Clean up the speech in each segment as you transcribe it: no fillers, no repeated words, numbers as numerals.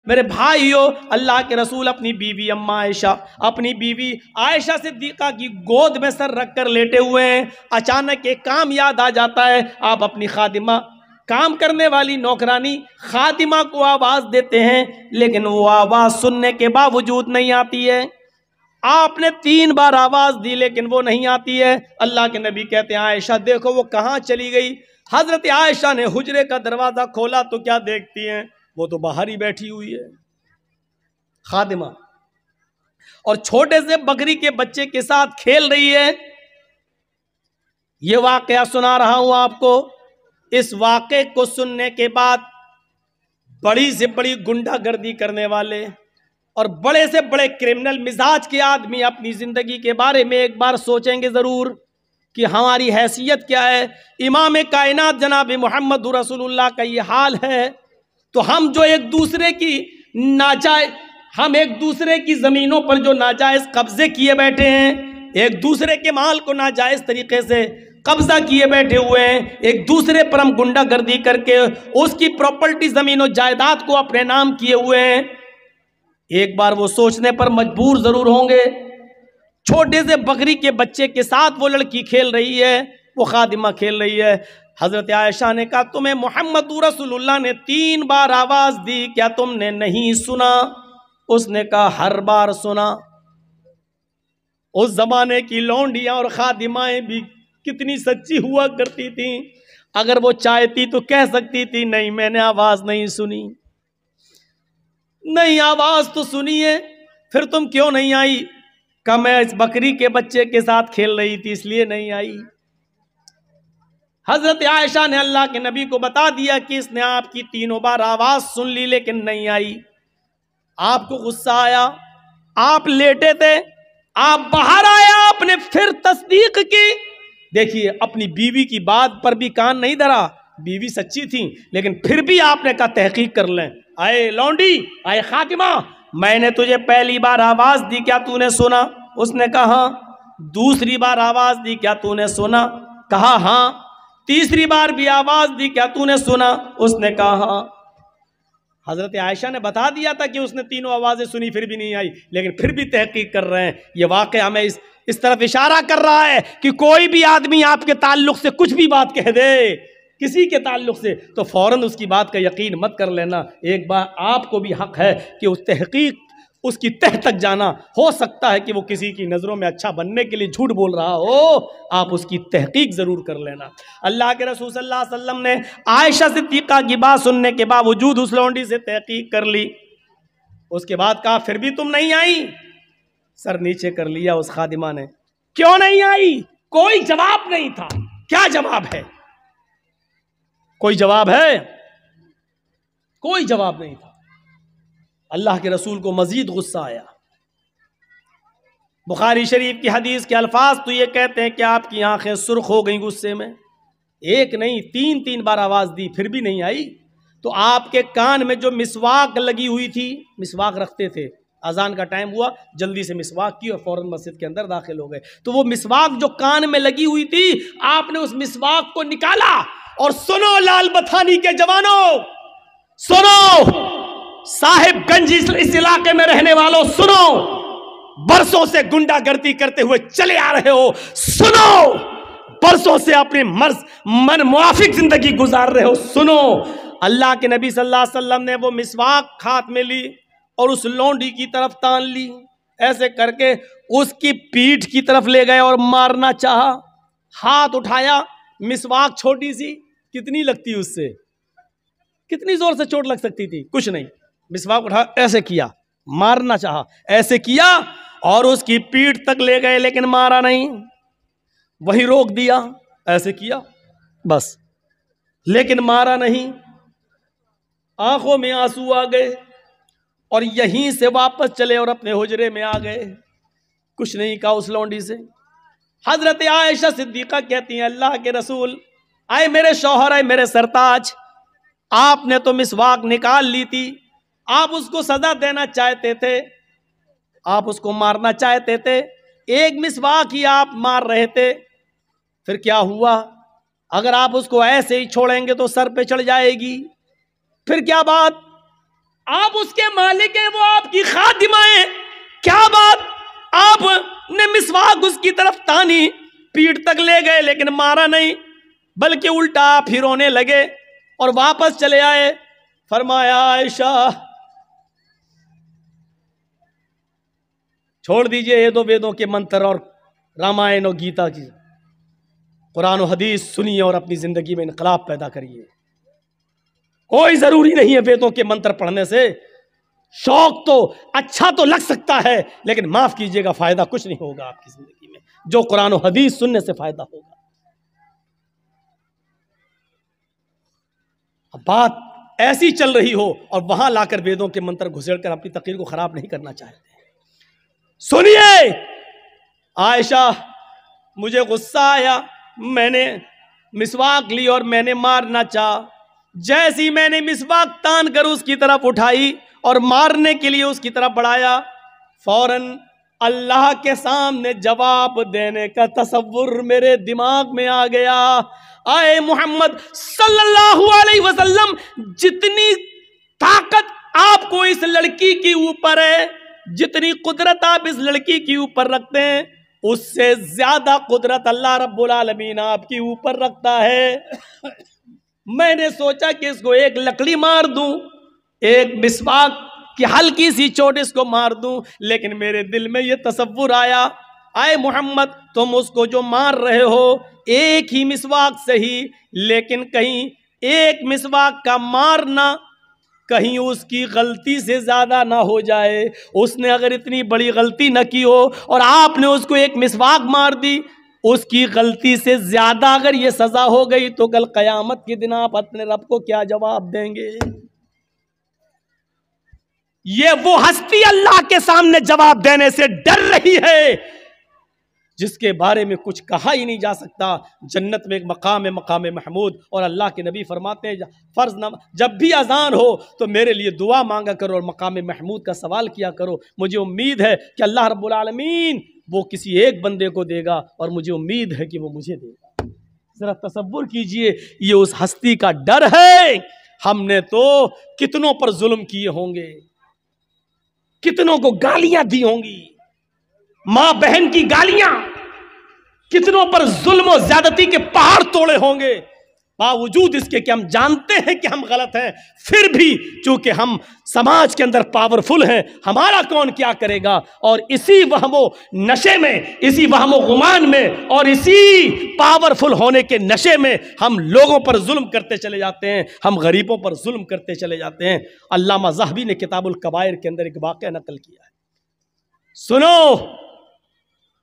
میرے بھائیو، اللہ کے رسول اپنی بیوی اماں عائشہ، اپنی بیوی عائشہ صدیقہ کی گود میں سر رکھ کر لیٹے ہوئے ہیں۔ اچانک ایک کام یاد آ جاتا ہے، آپ اپنی خادمہ، کام کرنے والی نوکرانی خادمہ کو آواز دیتے ہیں، لیکن وہ آواز سننے کے باوجود نہیں آتی ہے۔ آپ نے 3 بار آواز دی لیکن وہ نہیں آتی ہے۔ اللہ کے نبی کہتے ہیں عائشہ دیکھو وہ کہاں چلی گئی۔ حضرت عائشہ نے حجرے کا دروازہ کھولا تو کیا دیکھتی ہیں؟ وہ تو باہر ہی بیٹھی ہوئی ہے خادمہ، اور چھوٹے سے بکری کے بچے کے ساتھ کھیل رہی ہے۔ یہ واقعہ سنا رہا ہوں آپ کو۔ اس واقعے کو سننے کے بعد بڑی سے بڑی گنڈا گردی کرنے والے اور بڑے سے بڑے کرمنل مزاج کے آدمی اپنی زندگی کے بارے میں ایک بار سوچیں گے ضرور کہ ہماری حیثیت کیا ہے۔ امام کائنات جناب محمد رسول اللہ کا یہ حال ہے تو ہم جو ایک دوسرے کی زمینوں پر جو ناجائز قبضے کیے بیٹھے ہیں، ایک دوسرے کے مال کو ناجائز طریقے سے قبضہ کیے بیٹھے ہوئے ہیں، ایک دوسرے پر ہم گنڈا گردی کر کے اس کی پراپرٹی زمین و جائیداد کو اپنے نام کیے ہوئے ہیں، ایک بار وہ سوچنے پر مجبور ضرور ہوں گے۔ چھوٹے سے بکری کے بچے کے ساتھ وہ لڑکی کھیل رہی ہے، وہ خادمہ کھیل رہی ہے۔ حضرت عائشہ نے کہا تمہیں محمد رسول اللہ نے 3 بار آواز دی، کیا تم نے نہیں سنا؟ اس نے کہا ہر بار سنا۔ اس زمانے کی لونڈیاں اور خادمائیں بھی کتنی سچی ہوا کرتی تھیں، اگر وہ چاہتی تو کہہ سکتی تھی نہیں میں نے آواز نہیں سنی۔ نہیں آواز تو سنی ہے، پھر تم کیوں نہیں آئی؟ کہ میں اس بکری کے بچے کے ساتھ کھیل رہی تھی اس لیے نہیں آئی۔ حضرت عائشہ نے اللہ کے نبی کو بتا دیا کہ اس نے آپ کی 3 بار آواز سن لی لیکن نہیں آئی۔ آپ کو غصہ آیا، آپ لیٹے تھے، آپ باہر آئے، آپ نے پھر تصدیق کی۔ دیکھیے اپنی بیوی کی بات پر بھی کان نہیں دھرا، بیوی سچی تھی لیکن پھر بھی آپ نے کہا تحقیق کر لیں۔ آئے لونڈی، آئے خاتمہ، میں نے تجھے پہلی بار آواز دی، کیا تو نے سنا؟ اس نے کہا ہاں۔ دوسری بار آواز دی، کیا تو نے سنا؟ کہا ہاں۔ تیسری بار بھی آواز دی، کیا تو نے سنا؟ اس نے کہا ہاں۔ حضرت عائشہ نے بتا دیا تھا کہ اس نے 3 آوازیں سنی پھر بھی نہیں آئی، لیکن پھر بھی تحقیق کر رہے ہیں۔ یہ واقعہ ہمیں اس طرف اشارہ کر رہا ہے کہ کوئی بھی آدمی آپ کے تعلق سے کچھ بھی بات کہہ دے کسی کے تعلق سے تو فوراً اس کی بات کا یقین مت کر لینا۔ ایک بار آپ کو بھی حق ہے کہ اس تحقیق، اس کی تہ تک جانا۔ ہو سکتا ہے کہ وہ کسی کی نظروں میں اچھا بننے کے لیے جھوٹ بول رہا ہو، آپ اس کی تحقیق ضرور کر لینا۔ اللہ کے رسول صلی اللہ علیہ وسلم نے عائشہ صدیقہ کی بات سننے کے باوجود اس لونڈی سے تحقیق کر لی۔ اس کے بعد کہا پھر بھی تم نہیں آئی؟ سر نیچے کر لیا اس خادمہ نے، کیوں نہیں آئی؟ کوئی جواب نہیں تھا۔ کیا جواب ہے؟ کوئی جواب ہے؟ کوئی جواب نہیں تھا۔ اللہ کے رسول کو مزید غصہ آیا۔ بخاری شریف کی حدیث کے الفاظ تو یہ کہتے ہیں کہ آپ کی آنکھیں سرخ ہو گئیں غصے میں۔ ایک نہیں 3 بار آواز دی پھر بھی نہیں آئی۔ تو آپ کے کان میں جو مسواک لگی ہوئی تھی، مسواک رکھتے تھے، اذان کا ٹائم ہوا جلدی سے مسواک کی اور فوراً مسجد کے اندر داخل ہو گئے، تو وہ مسواک جو کان میں لگی ہوئی تھی آپ نے اس مسواک کو نکالا اور سنو لال بتھانی کے جوانوں، سنو صاحب گنج اس علاقے میں رہنے والوں، سنو برسوں سے گنڈا گردی کرتے ہوئے چلے آ رہے ہو، سنو برسوں سے اپنے من موافق زندگی گزار رہے ہو، سنو اللہ کے نبی صلی اللہ علیہ وسلم نے وہ مسواک ہاتھ میں لی اور اس لونڈی کی طرف تان لی، ایسے کر کے اس کی پیٹھ کی طرف لے گئے اور مارنا چاہا۔ ہاتھ اٹھایا، مسواک چھوٹی سی، کتنی لگتی اس سے، کتنی زور سے چوٹ لگ سکتی تھی؟ کچھ نہیں، مسواک اٹھا ایسے کیا، مارنا چاہا، ایسے کیا اور اس کی پیٹھ تک لے گئے لیکن مارا نہیں، وہی روک دیا، ایسے کیا بس، لیکن مارا نہیں۔ آنکھوں میں آنسو آ گئے اور یہیں سے واپس چلے اور اپنے حجرے میں آ گئے، کچھ نہیں کہا اس لونڈی سے۔ حضرت عائشہ صدیقہ کہتی ہیں اللہ کے رسول، آئے میرے شوہر، آئے میرے سرتاج، آپ نے تو مسواک نکال لی تھی، آپ اس کو سزا دینا چاہتے تھے، آپ اس کو مارنا چاہتے تھے، ایک مسواک ہی آپ مار رہے تھے، پھر کیا ہوا؟ اگر آپ اس کو ایسے ہی چھوڑیں گے تو سر پہ چڑھ جائے گی، پھر کیا بات؟ آپ اس کے مالک ہیں، وہ آپ کی خادمہ ہیں، کیا بات؟ آپ نے مسواک اس کی طرف تانی، پیٹ تک لے گئے لیکن مارا نہیں، بلکہ الٹا آپ ہی رونے لگے اور واپس چلے آئے۔ فرمایا عائشہ چھوڑ دیجئے یہ دو ویدوں کے منتر اور رامائن اور گیتا کی، قرآن و حدیث سنیے اور اپنی زندگی میں انقلاب پیدا کریے۔ کوئی ضروری نہیں ہے ویدوں کے منتر پڑھنے سے، شوق تو اچھا تو لگ سکتا ہے لیکن معاف کیجئے گا فائدہ کچھ نہیں ہوگا آپ کی زندگی میں، جو قرآن و حدیث سننے سے فائدہ ہوگا۔ اب بات ایسی چل رہی ہو اور وہاں لا کر ویدوں کے منتر گھسیڑ کر اپنی تقریر کو خراب نہیں کرنا چاہتے۔ سنیے عائشہ، مجھے غصہ آیا، میں نے مسواک لی اور میں نے مارنا چاہا، جیسی میں نے مسواک تان کر اس کی طرف اٹھائی اور مارنے کے لیے اس کی طرف بڑھایا، فوراً اللہ کے سامنے جواب دینے کا تصور میرے دماغ میں آ گیا۔ آئے محمد صلی اللہ علیہ وسلم، جتنی طاقت آپ کو اس لڑکی کی اوپر ہے، جتنی قدرت آپ اس لڑکی کی اوپر رکھتے ہیں، اس سے زیادہ قدرت اللہ رب العالمین آپ کی اوپر رکھتا ہے۔ میں نے سوچا کہ اس کو ایک لکڑی مار دوں، ایک مسواک کی ہلکی سی چوٹ اس کو مار دوں، لیکن میرے دل میں یہ تصور آیا، آئے محمد تم اس کو جو مار رہے ہو ایک ہی مسواک صحیح، لیکن کہیں ایک مسواک کا مارنا کہیں اس کی غلطی سے زیادہ نہ ہو جائے، اس نے اگر اتنی بڑی غلطی نہ کی ہو اور آپ نے اس کو ایک مسواک مار دی، اس کی غلطی سے زیادہ اگر یہ سزا ہو گئی تو کل قیامت کے دن آپ اپنے رب کو کیا جواب دیں گے؟ یہ وہ ہستی اللہ کے سامنے جواب دینے سے ڈر رہی ہے جس کے بارے میں کچھ کہا ہی نہیں جا سکتا۔ جنت میں ایک مقام ہے، مقام محمود، اور اللہ کے نبی فرماتے ہیں فرض جب بھی اذان ہو تو میرے لیے دعا مانگا کرو اور مقام محمود کا سوال کیا کرو، مجھے امید ہے کہ اللہ رب العالمین وہ کسی ایک بندے کو دے گا اور مجھے امید ہے کہ وہ مجھے دے گا۔ ذرا تصور کیجئے، یہ اس ہستی کا ڈر ہے۔ ہم نے تو کتنوں پر ظلم کیے ہوں گے، کتنوں کو گالیاں دی ہوں گی، ماں بہن کی گالیاں، کتنوں پر ظلم و زیادتی کے پہاڑ توڑے ہوں گے، باوجود اس کے کہ ہم جانتے ہیں کہ ہم غلط ہیں، پھر بھی چونکہ ہم سماج کے اندر پاورفل ہیں، ہمارا کون کیا کرے گا، اور اسی وہم و نشے میں، اسی وہم و گمان میں اور اسی پاورفل ہونے کے نشے میں ہم لوگوں پر ظلم کرتے چلے جاتے ہیں، ہم غریبوں پر ظلم کرتے چلے جاتے ہیں۔ علامہ ذہبی نے کتاب الکبائر کے اندر ایک واقعہ نقل کیا ہے، سنو،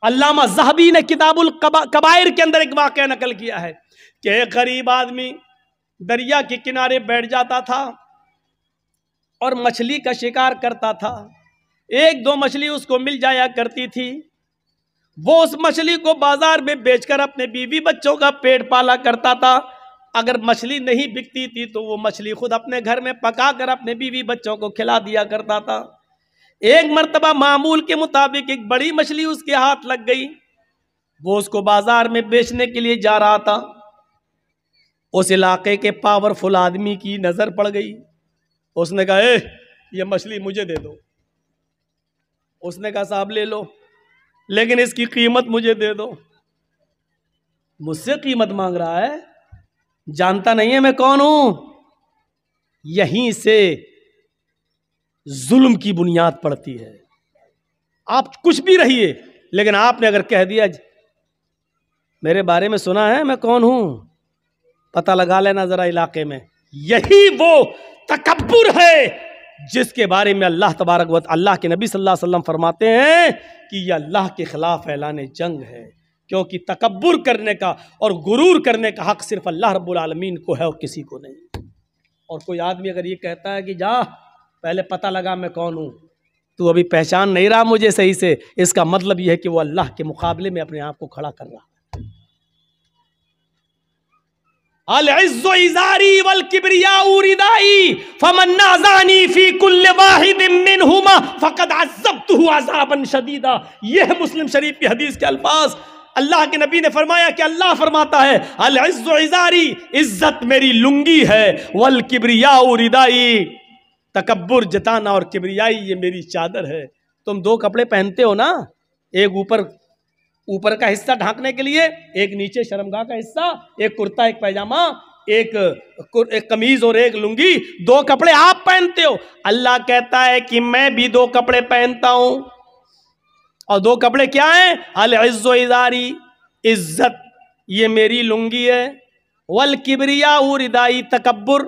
علامہ ذہبی نے کتاب الکبائر کے اندر ایک واقعہ نقل کیا ہے کہ ایک غریب آدمی دریا کے کنارے بیٹھ جاتا تھا اور مچھلی کا شکار کرتا تھا، ایک دو مچھلی اس کو مل جایا کرتی تھی، وہ اس مچھلی کو بازار میں بیچ کر اپنے بیوی بچوں کا پیٹ پالا کرتا تھا، اگر مچھلی نہیں بکتی تھی تو وہ مچھلی خود اپنے گھر میں پکا کر اپنے بیوی بچوں کو کھلا دیا کرتا تھا۔ ایک مرتبہ معمول کے مطابق ایک بڑی مچھلی اس کے ہاتھ لگ گئی، وہ اس کو بازار میں بیچنے کے لیے جا رہا تھا، اس علاقے کے پاورفل آدمی کی نظر پڑ گئی، اس نے کہا اے یہ مچھلی مجھے دے دو، اس نے کہا صاحب لے لو لیکن اس کی قیمت مجھے دے دو۔ مجھ سے قیمت مانگ رہا ہے، جانتا نہیں ہے میں کون ہوں؟ یہیں سے ظلم کی بنیاد پڑتی ہے۔ آپ کچھ بھی رہیے لیکن آپ نے اگر کہہ دیا میرے بارے میں سنا ہے میں کون ہوں، پتہ لگا لینا ذرا علاقے میں، یہی وہ تکبر ہے جس کے بارے میں اللہ تبارک و تعالی، اللہ کے نبی صلی اللہ علیہ وسلم فرماتے ہیں کہ یہ اللہ کے خلاف اعلان جنگ ہے، کیونکہ تکبر کرنے کا اور غرور کرنے کا حق صرف اللہ رب العالمین کو ہے اور کسی کو نہیں۔ اور کوئی آدمی اگر یہ کہتا ہے کہ جا پہلے پتہ لگا میں کون ہوں، تو ابھی پہچان نہیں رہا مجھے صحیح سے، اس کا مطلب یہ ہے کہ وہ اللہ کے مقابلے میں اپنے آپ کو کھڑا کر رہا ہے۔ العز ازاری والکبریاء ردائی فمن نازعنی فی کل واحد منہما فقد عذبتہ عذابا شدیدا، یہ ہے مسلم شریف کی حدیث کے الفاظ۔ اللہ کے نبی نے فرمایا کہ اللہ فرماتا ہے العز ازاری، عزت میری لنگی ہے، والکبریاء ردائی، تکبر جتانا اور کبریائی یہ میری چادر ہے. تم دو کپڑے پہنتے ہو نا, ایک اوپر کا حصہ ڈھانکنے کے لیے, ایک نیچے شرمگاہ کا حصہ, ایک کرتا ایک پیجامہ, ایک قمیض اور ایک لنگی, دو کپڑے آپ پہنتے ہو. اللہ کہتا ہے کہ میں بھی دو کپڑے پہنتا ہوں, اور دو کپڑے کیا ہیں؟ العز و ازاری, عزت یہ میری لنگی ہے, والکبریاء ردائی, تکبر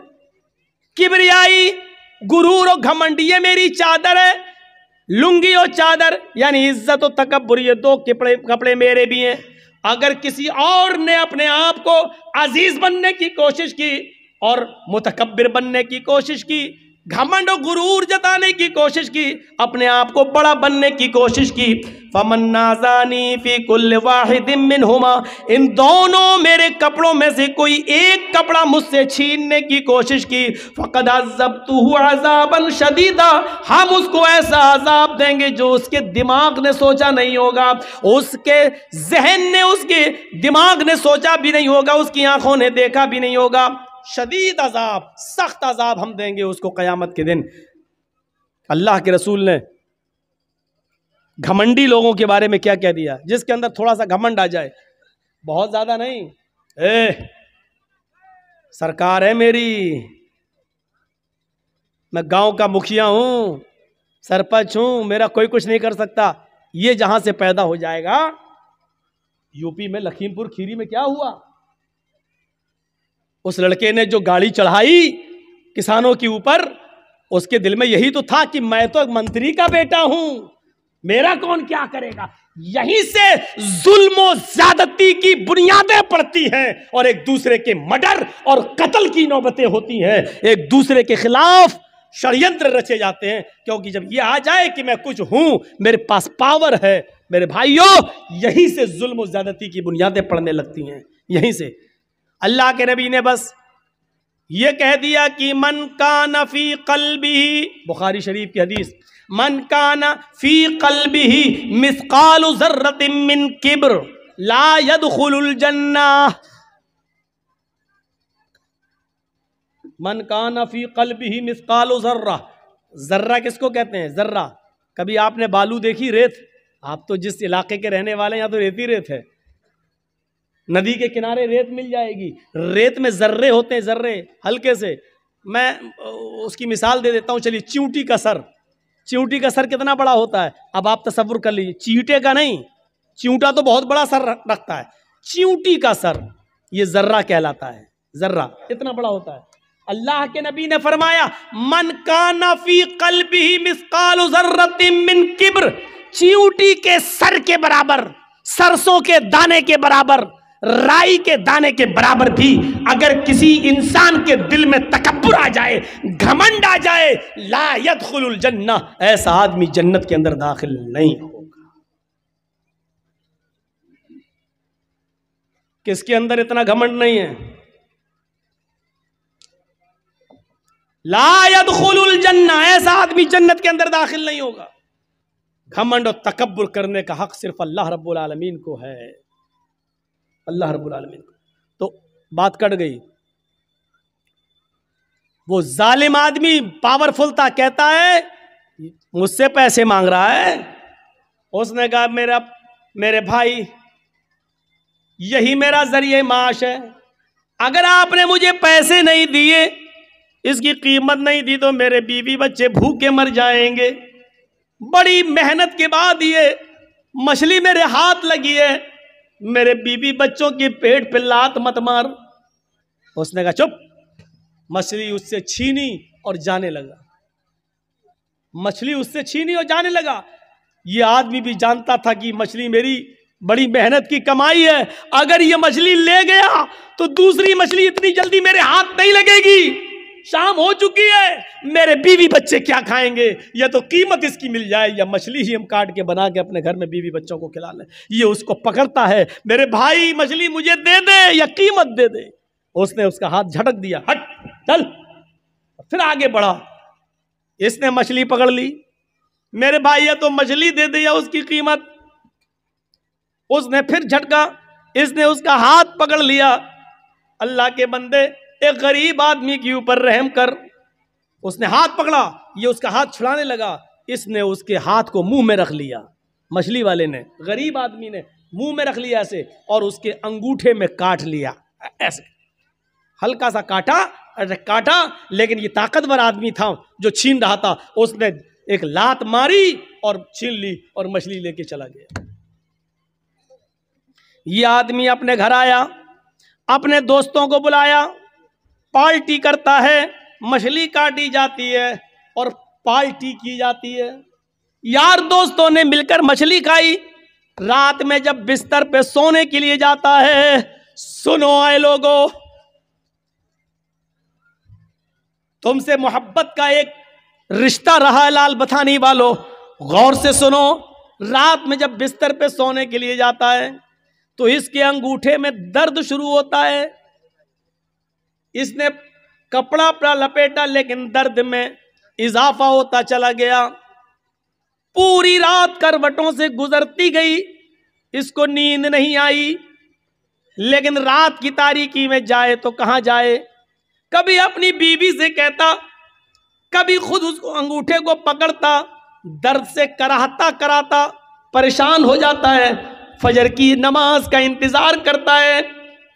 کبریائی غرور و گھمنڈ یہ میری چادر ہے. لنگی اور چادر یعنی عزت و تکبر, یہ دو کپڑے میرے بھی ہیں. اگر کسی اور نے اپنے آپ کو عزیز بننے کی کوشش کی اور متکبر بننے کی کوشش کی, گھمنڈ و غرور جتانے کی کوشش کی, اپنے آپ کو بڑا بننے کی کوشش کی, فمن نازانی فی کل واحد منہما, ان دونوں میرے کپڑوں میں سے کوئی ایک کپڑا مجھ سے چھیننے کی کوشش کی, فقد عذبتہ عذابا شدیدا, ہم اس کو ایسا عذاب دیں گے جو اس کے دماغ نے سوچا نہیں ہوگا, اس کے ذہن نے, اس کے دماغ نے سوچا بھی نہیں ہوگا, اس کی آنکھوں نے دیکھا بھی نہیں ہوگا. شدید عذاب, سخت عذاب ہم دیں گے اس کو قیامت کے دن. اللہ کے رسول نے گھمنڈی لوگوں کے بارے میں کیا کہہ دیا؟ جس کے اندر تھوڑا سا گھمنڈ آ جائے, بہت زیادہ نہیں, سرکار ہے میری, میں گاؤں کا مکھیا ہوں, سرپنچ ہوں, میرا کوئی کچھ نہیں کر سکتا, یہ جہاں سے پیدا ہو جائے گا. یو پی میں لکھیم پور کھیری میں کیا ہوا؟ اس لڑکے نے جو گاڑی چڑھائی کسانوں کے اوپر, اس کے دل میں یہی تو تھا کہ میں تو ایک منتری کا بیٹا ہوں, میرا کون کیا کرے گا. یہیں سے ظلم و زیادتی کی بنیادیں پڑتی ہیں, اور ایک دوسرے کے مرڈر اور قتل کی نوبتیں ہوتی ہیں, ایک دوسرے کے خلاف شڑینتر رچے جاتے ہیں. کیونکہ جب یہ آ جائے کہ میں کچھ ہوں, میرے پاس پاور ہے, میرے بھائیوں, یہیں سے ظلم و زیادتی کی بنیادیں پڑنے لگتی ہیں, یہیں سے. اللہ کے نبی نے بس یہ کہہ دیا کہ من کان فی قلبہ, بخاری شریف کی حدیث, من کان فی قلبہ مثقال ذرۃ من کبر لا يدخل الجنہ. من کان فی قلبہ مثقال ذرہ, ذرہ کس کو کہتے ہیں؟ ذرہ. کبھی آپ نے بالو دیکھی؟ ریت. آپ تو جس علاقے کے رہنے والے ہیں یہاں تو ریت ہی ریت ہے, ندی کے کنارے ریت مل جائے گی. ریت میں ذرے ہوتے ہیں, ذرے ہلکے سے. میں اس کی مثال دے دیتا ہوں, چلیے. چیونٹی کا سر, چیونٹی کا سر کتنا بڑا ہوتا ہے؟ اب آپ تصور کر لیجیے, چیونٹے کا نہیں, چیونٹا تو بہت بڑا سر رکھتا ہے, چیونٹی کا سر یہ ذرہ کہلاتا ہے. ذرہ اتنا بڑا ہوتا ہے. اللہ کے نبی نے فرمایا من کان فی قلبہ مثقال ذرۃ من کبر, چیونٹی کے سر کے برابر, سرسوں کے دانے کے برابر, رائی کے دانے کے برابر بھی اگر کسی انسان کے دل میں تکبر آ جائے, گھمنڈ آ جائے, لا يدخل الجنہ, ایسا آدمی جنت کے اندر داخل نہیں ہوگا. کس کے اندر اتنا گھمنڈ نہیں ہے؟ لا يدخل الجنہ, ایسا آدمی جنت کے اندر داخل نہیں ہوگا. گھمنڈ اور تکبر کرنے کا حق صرف اللہ رب العالمین کو ہے, اللہ رب العالمین کو. تو بات کٹ گئی. وہ ظالم آدمی پاورفل تھا, کہتا ہے مجھ سے پیسے مانگ رہا ہے. اس نے کہا میرے بھائی یہی میرا ذریعہ معاش ہے, اگر آپ نے مجھے پیسے نہیں دیے, اس کی قیمت نہیں دی, تو میرے بیوی بچے بھوکے مر جائیں گے. بڑی محنت کے بعد یہ مچھلی میرے ہاتھ لگی ہے, میرے بیوی بچوں کے پیٹ پہ لات مت مار. اس نے کہا چپ. مچھلی اس سے چھینی اور جانے لگا, مچھلی اس سے چھینی اور جانے لگا. یہ آدمی بھی جانتا تھا کہ مچھلی میری بڑی محنت کی کمائی ہے, اگر یہ مچھلی لے گیا تو دوسری مچھلی اتنی جلدی میرے ہاتھ نہیں لگے گی, شام ہو چکی ہے, میرے بیوی بچے کیا کھائیں گے, یا تو قیمت اس کی مل جائے یا مچھلی ہی ہم کاٹ کے بنا کے اپنے گھر میں بیوی بچوں کو کھلا لیں. یہ اس کو پکڑتا ہے, میرے بھائی مچھلی مجھے دے دے یا قیمت دے دے. اس نے اس کا ہاتھ جھٹک دیا, ہٹ چل. پھر آگے بڑھا, اس نے مچھلی پکڑ لی. میرے بھائی یا تو مچھلی دے دے یا اس کی قیمت. اس نے پھر جھٹکا, اس نے اس کا ہاتھ پکڑ لیا. اللہ کے بندے, ایک غریب آدمی کے اوپر رحم کر. اس نے ہاتھ پکڑا، یہ اس کا ہاتھ چھڑانے لگا، اس نے اس کے ہاتھ کو منہ میں رکھ لیا، مچھلی والے نے، غریب آدمی نے منہ میں رکھ لیا ایسے، اور اس کے انگوٹھے میں کاٹ لیا ایسے، ہلکا سا کاٹا، لیکن یہ طاقتور آدمی تھا جو چھین رہا تھا، اس نے ایک لات ماری اور چھین لی اور مچھلی لے کے چلا گیا۔ یہ آدمی اپنے گھر آیا، اپنے دوستوں کو بلایا، پارٹی کرتا ہے، مچھلی کاٹی جاتی ہے اور پارٹی کی جاتی ہے، یار دوستوں نے مل کر مچھلی کھائی۔ رات میں جب بستر پہ سونے کے لیے جاتا ہے، سنو اے لوگو، تم سے محبت کا ایک رشتہ رہا ہے لال بتھانی والو، غور سے سنو، رات میں جب بستر پہ سونے کے لیے جاتا ہے تو اس کے انگوٹھے میں درد شروع ہوتا ہے، اس نے کپڑا اپنا لپیٹا لیکن درد میں اضافہ ہوتا چلا گیا، پوری رات کروٹوں سے گزرتی گئی، اس کو نیند نہیں آئی، لیکن رات کی تاریکی میں جائے تو کہاں جائے، کبھی اپنی بیوی سے کہتا، کبھی خود اس کو انگوٹھے کو پکڑتا، درد سے کراتا پریشان ہو جاتا ہے، فجر کی نماز کا انتظار کرتا ہے،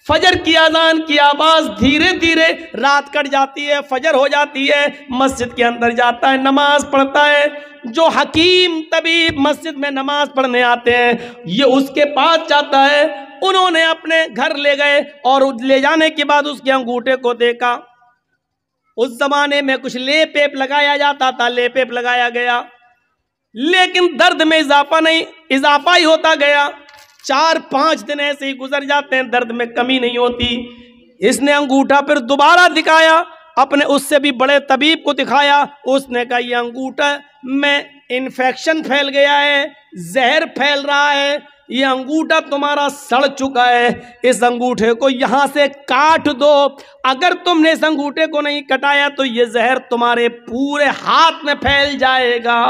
فجر کی اذان کی آواز دھیرے دھیرے رات کٹ جاتی ہے، فجر ہو جاتی ہے، مسجد کے اندر جاتا ہے، نماز پڑھتا ہے، جو حکیم طبیب مسجد میں نماز پڑھنے آتے ہیں یہ اس کے پاس جاتا ہے، انہوں نے اپنے گھر لے گئے اور لے جانے کے بعد اس کے انگوٹھے کو دیکھا، اس زمانے میں کچھ لیپ ایپ لگایا جاتا تھا، لیپ ایپ لگایا گیا، لیکن درد میں اضافہ ہی ہوتا گیا، 4-5 دن ایسے ہی گزر جاتے ہیں، درد میں کمی نہیں ہوتی، اس نے انگوٹھا پھر دوبارہ دکھایا، اپنے اس سے بھی بڑے طبیب کو دکھایا، اس نے کہا یہ انگوٹھا میں انفیکشن پھیل گیا ہے، زہر پھیل رہا ہے، یہ انگوٹھا تمہارا سڑ چکا ہے، اس انگوٹھے کو یہاں سے کاٹ دو، اگر تم نے اس انگوٹھے کو نہیں کٹایا تو یہ زہر تمہارے پورے ہاتھ میں پھیل جائے گا۔